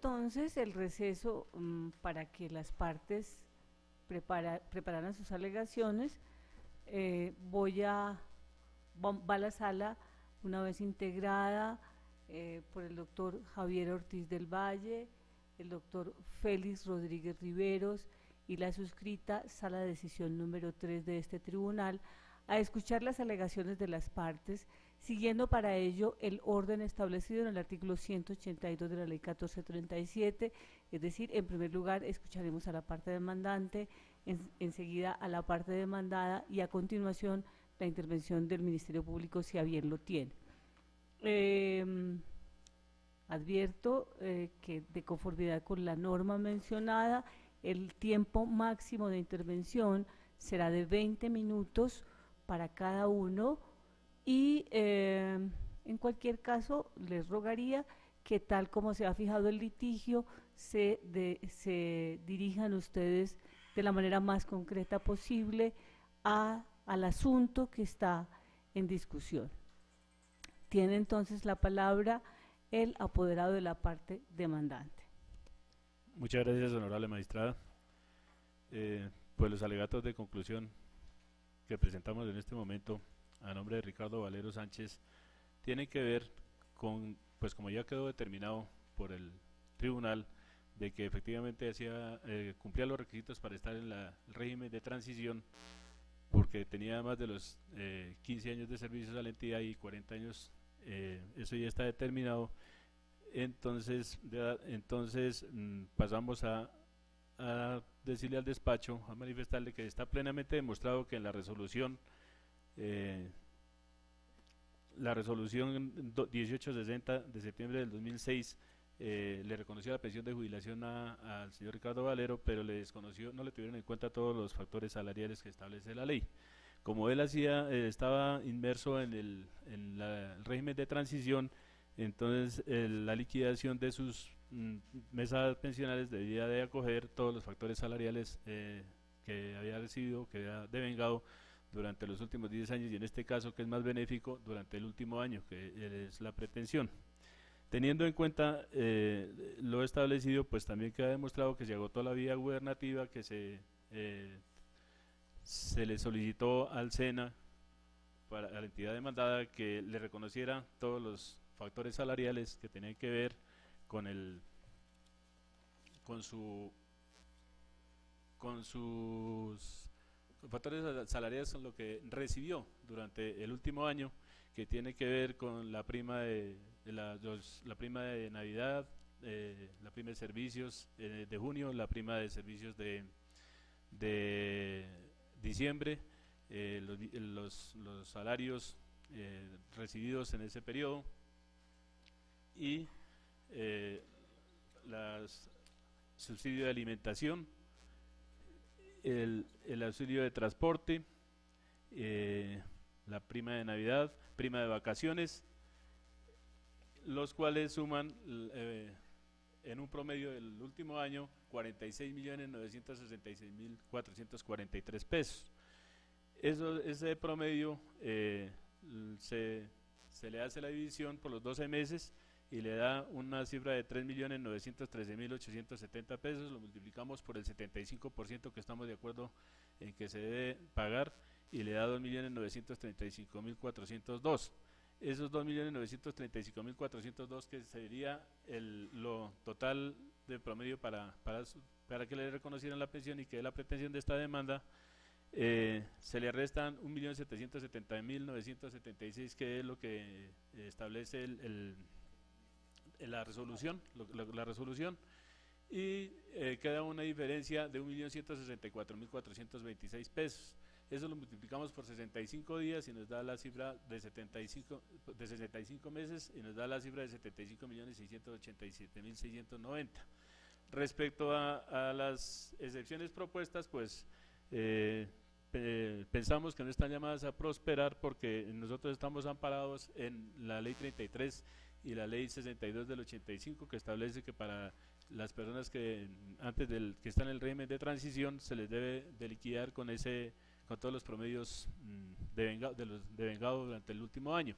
entonces el receso para que las partes prepararan sus alegaciones. Va a la sala una vez integrada por el doctor Javier Ortiz del Valle, el doctor Félix Rodríguez Riveros y la suscrita sala de decisión número 3 de este tribunal, a escuchar las alegaciones de las partes, siguiendo para ello el orden establecido en el artículo 182 de la ley 1437, es decir, en primer lugar escucharemos a la parte demandante, enseguida a la parte demandada y a continuación la intervención del Ministerio Público si a bien lo tiene. Advierto que de conformidad con la norma mencionada, el tiempo máximo de intervención será de 20 minutos para cada uno y en cualquier caso les rogaría que tal como se ha fijado el litigio se dirijan ustedes de la manera más concreta posible al asunto que está en discusión. Tiene entonces la palabra el apoderado de la parte demandante. Muchas gracias, honorable magistrada. Pues los alegatos de conclusión que presentamos en este momento a nombre de Ricardo Valero Sánchez tienen que ver con, pues como ya quedó determinado por el tribunal, de que efectivamente cumplía los requisitos para estar en el régimen de transición, porque tenía más de los 15 años de servicios a la entidad y 40 años, eso ya está determinado. Entonces pasamos a decirle al despacho, a manifestarle que está plenamente demostrado que en la resolución 1860 de septiembre del 2006 le reconoció la pensión de jubilación al señor Ricardo Valero, pero le desconoció, no le tuvieron en cuenta todos los factores salariales que establece la ley. Como él estaba inmerso en el régimen de transición, entonces la liquidación de sus mesas pensionales debía de acoger todos los factores salariales que había recibido, que había devengado durante los últimos 10 años y en este caso, que es más benéfico, durante el último año, que es la pretensión. Teniendo en cuenta lo establecido, pues también queda demostrado que se agotó la vía gubernativa, que se le solicitó al SENA, a la entidad demandada, que le reconociera todos los factores salariales que tenían que ver con sus factores salariales, son lo que recibió durante el último año, que tiene que ver con la prima de la prima de Navidad, la prima de servicios de junio, la prima de servicios de diciembre, los salarios recibidos en ese periodo y subsidio de alimentación, el auxilio de transporte, la prima de Navidad, prima de vacaciones, los cuales suman en un promedio del último año 46.966.443 pesos. Ese promedio se le hace la división por los 12 meses y le da una cifra de 3.913.870 pesos, lo multiplicamos por el 75% que estamos de acuerdo en que se debe pagar y le da 2.935.402. Esos 2.935.402, que sería lo total de promedio para que le reconocieran la pensión y que es la pretensión de esta demanda, se le restan 1.770.976, que es lo que establece la resolución, y queda una diferencia de 1.164.426 pesos. Eso lo multiplicamos por 65 días y nos da la cifra de 65 meses y nos da la cifra de 75.687.690. Respecto a las excepciones propuestas, pues pensamos que no están llamadas a prosperar porque nosotros estamos amparados en la ley 33 y la ley 62 del 85, que establece que para las personas que que están en el régimen de transición se les debe de liquidar con todos los promedios devengados durante el último año.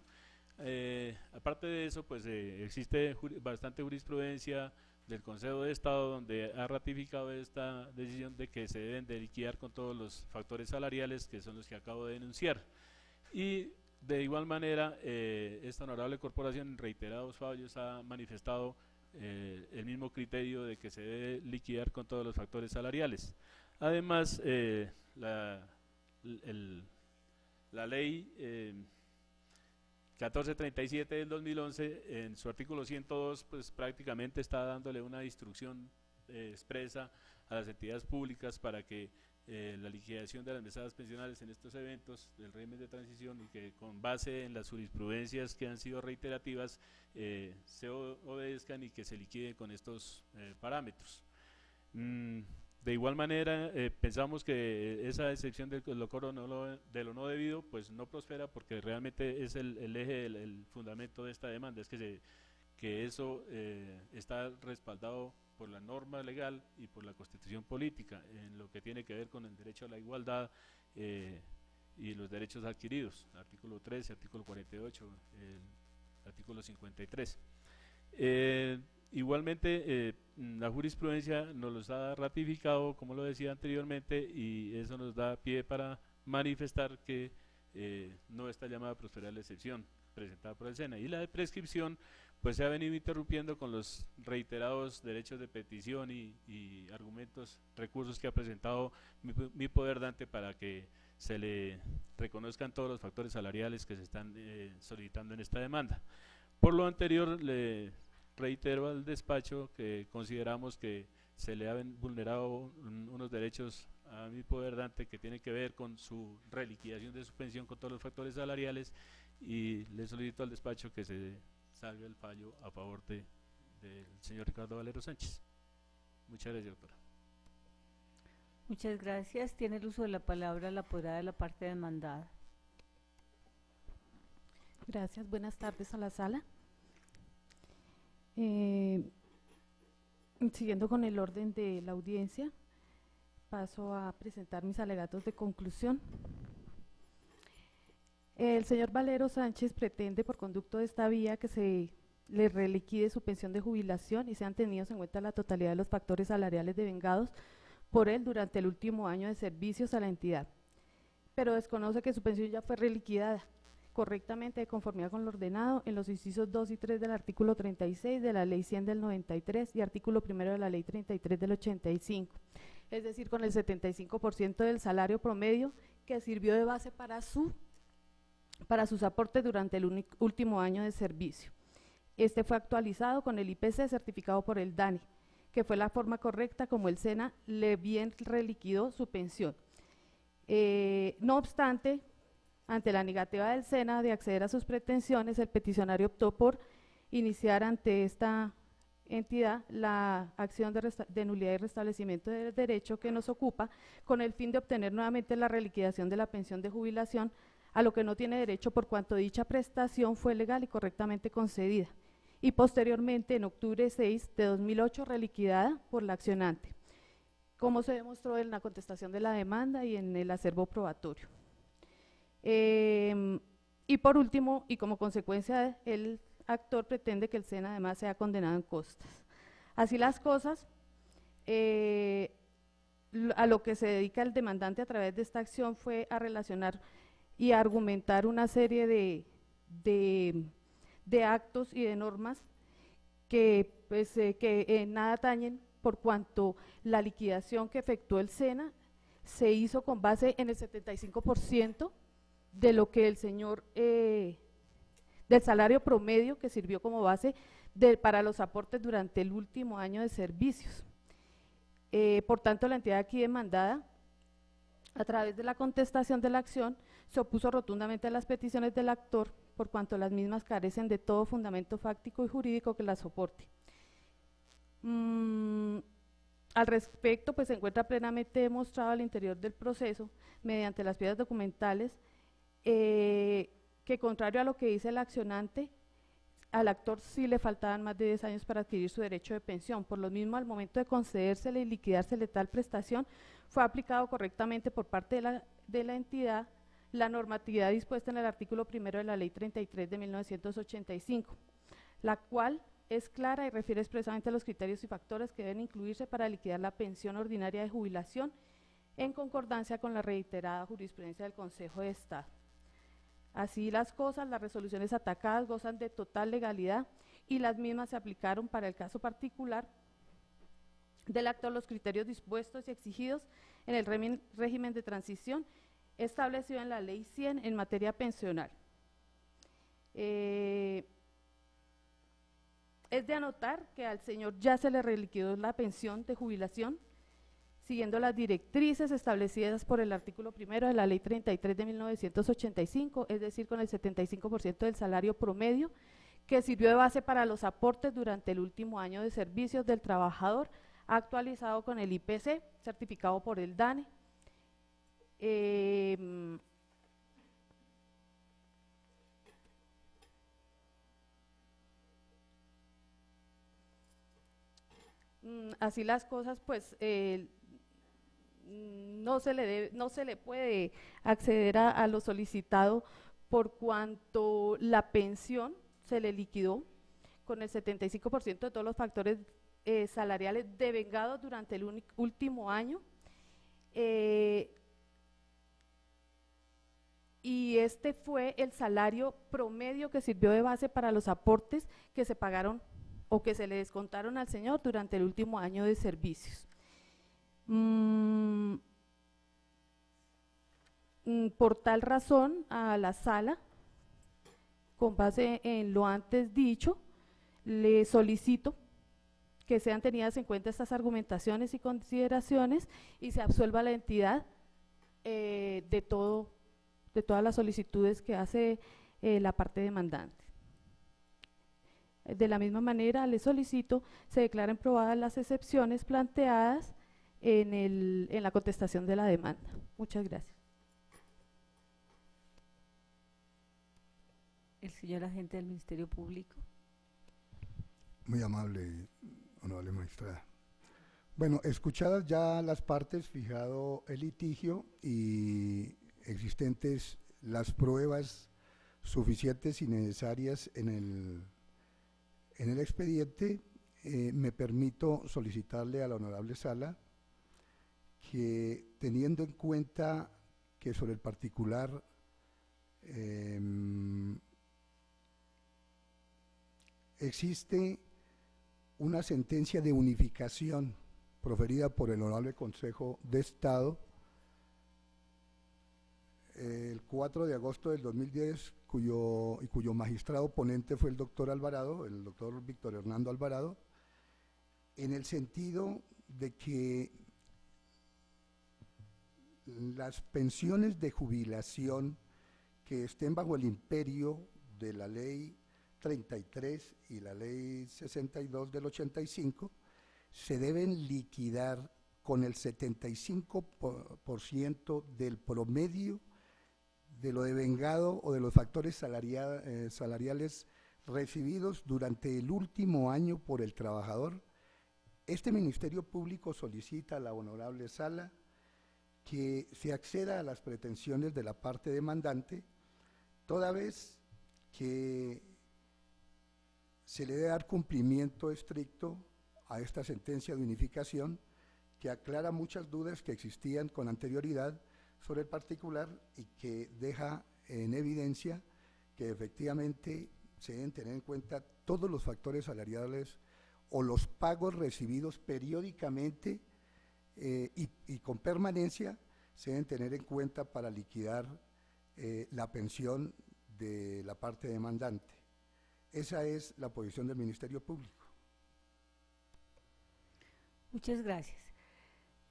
Aparte de eso, pues existe bastante jurisprudencia del Consejo de Estado, donde ha ratificado esta decisión de que se deben de liquidar con todos los factores salariales, que son los que acabo de denunciar. Y de igual manera, esta honorable corporación en reiterados fallos ha manifestado el mismo criterio de que se debe liquidar con todos los factores salariales. Además, la ley 1437 del 2011, en su artículo 102, pues prácticamente está dándole una instrucción expresa a las entidades públicas para que la liquidación de las mesadas pensionales en estos eventos del régimen de transición, y que con base en las jurisprudencias que han sido reiterativas se obedezcan y que se liquide con estos parámetros. De igual manera, pensamos que esa excepción del cobro de lo no debido pues no prospera, porque realmente es el eje, el fundamento de esta demanda, es que eso está respaldado por la norma legal y por la Constitución política, en lo que tiene que ver con el derecho a la igualdad y los derechos adquiridos, artículo 13, artículo 48, artículo 53. Igualmente, la jurisprudencia nos los ha ratificado, como lo decía anteriormente, y eso nos da pie para manifestar que no está llamada a prosperar la excepción presentada por el SENA. Y la de prescripción pues se ha venido interrumpiendo con los reiterados derechos de petición y argumentos, recursos que ha presentado mi poder dante para que se le reconozcan todos los factores salariales que se están solicitando en esta demanda. Por lo anterior, le reitero al despacho que consideramos que se le han vulnerado unos derechos a mi poder dante que tienen que ver con su reliquidación de su pensión con todos los factores salariales, y le solicito al despacho que se salga el fallo a favor del señor Ricardo Valero Sánchez. Muchas gracias, doctora. Muchas gracias. Tiene el uso de la palabra la apoderada de la parte demandada. Gracias. Buenas tardes a la sala. Siguiendo con el orden de la audiencia, paso a presentar mis alegatos de conclusión. El señor Valero Sánchez pretende, por conducto de esta vía, que se le reliquide su pensión de jubilación y sean tenidos en cuenta la totalidad de los factores salariales devengados por él durante el último año de servicios a la entidad, pero desconoce que su pensión ya fue reliquidada correctamente de conformidad con lo ordenado en los incisos 2 y 3 del artículo 36 de la Ley 100 del 93 y artículo 1 de la Ley 33 del 85, es decir, con el 75% del salario promedio que sirvió de base para sus aportes durante el último año de servicio. Este fue actualizado con el IPC certificado por el DANE, que fue la forma correcta como el SENA le bien reliquidó su pensión. No obstante, ante la negativa del SENA de acceder a sus pretensiones, el peticionario optó por iniciar ante esta entidad la acción de nulidad y restablecimiento del derecho que nos ocupa, con el fin de obtener nuevamente la reliquidación de la pensión de jubilación, a lo que no tiene derecho por cuanto dicha prestación fue legal y correctamente concedida, y posteriormente en octubre 6 de 2008 reliquidada por la accionante, como se demostró en la contestación de la demanda y en el acervo probatorio. Y por último, y como consecuencia, el actor pretende que el SENA además sea condenado en costas. Así las cosas, a lo que se dedica el demandante a través de esta acción fue a relacionar y a argumentar una serie de actos y de normas que, pues, nada atañen, por cuanto la liquidación que efectuó el SENA se hizo con base en el 75% de lo que el señor, del salario promedio que sirvió como base para los aportes durante el último año de servicios. Por tanto, la entidad aquí demandada, a través de la contestación de la acción, se opuso rotundamente a las peticiones del actor, por cuanto las mismas carecen de todo fundamento fáctico y jurídico que las soporte. Al respecto, pues se encuentra plenamente demostrado al interior del proceso, mediante las piezas documentales, que contrario a lo que dice el accionante, al actor sí le faltaban más de 10 años para adquirir su derecho de pensión. Por lo mismo, al momento de concedérsele y liquidársele tal prestación, fue aplicado correctamente por parte de la entidad la normatividad dispuesta en el artículo 1 de la Ley 33 de 1985, la cual es clara y refiere expresamente a los criterios y factores que deben incluirse para liquidar la pensión ordinaria de jubilación en concordancia con la reiterada jurisprudencia del Consejo de Estado. Así las cosas, las resoluciones atacadas gozan de total legalidad y las mismas se aplicaron para el caso particular del acto los criterios dispuestos y exigidos en el régimen de transición establecido en la Ley 100 en materia pensional. Es de anotar que al señor ya se le reliquidó la pensión de jubilación, siguiendo las directrices establecidas por el artículo 1 de la Ley 33 de 1985, es decir, con el 75% del salario promedio, que sirvió de base para los aportes durante el último año de servicios del trabajador, actualizado con el IPC, certificado por el DANE. Así las cosas, pues no se le puede acceder a lo solicitado por cuanto la pensión se le liquidó con el 75% de todos los factores salariales devengados durante el último año, y este fue el salario promedio que sirvió de base para los aportes que se pagaron o que se le descontaron al señor durante el último año de servicios. Por tal razón, a la sala, con base en lo antes dicho, le solicito que sean tenidas en cuenta estas argumentaciones y consideraciones y se absuelva la entidad de todas las solicitudes que hace la parte demandante. De la misma manera, le solicito se declaren probadas las excepciones planteadas en la contestación de la demanda. Muchas gracias. El señor agente del Ministerio Público. Muy amable, honorable magistrada. Bueno, escuchadas ya las partes, fijado el litigio y existentes las pruebas suficientes y necesarias en el expediente, me permito solicitarle a la honorable sala que, teniendo en cuenta que sobre el particular existe una sentencia de unificación proferida por el Honorable Consejo de Estado el 4 de agosto del 2010, cuyo magistrado ponente fue el doctor Alvarado, el doctor Víctor Hernando Alvarado, en el sentido de que las pensiones de jubilación que estén bajo el imperio de la Ley 33 y la Ley 62 del 85 se deben liquidar con el 75% del promedio de lo devengado o de los factores salariales recibidos durante el último año por el trabajador. Este Ministerio Público solicita a la honorable sala que se acceda a las pretensiones de la parte demandante, toda vez que se le debe dar cumplimiento estricto a esta sentencia de unificación que aclara muchas dudas que existían con anterioridad sobre el particular y que deja en evidencia que efectivamente se deben tener en cuenta todos los factores salariales o los pagos recibidos periódicamente y con permanencia se deben tener en cuenta para liquidar la pensión de la parte demandante. Esa es la posición del Ministerio Público. Muchas gracias.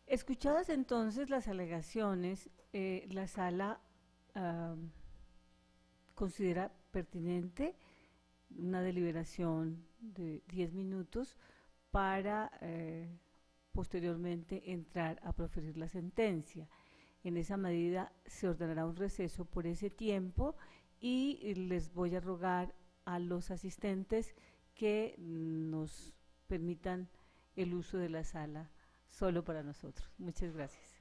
Escuchadas entonces las alegaciones, la sala considera pertinente una deliberación de 10 minutos para posteriormente entrar a proferir la sentencia. En esa medida se ordenará un receso por ese tiempo y les voy a rogar a los asistentes que nos permitan el uso de la sala solo para nosotros. Muchas gracias.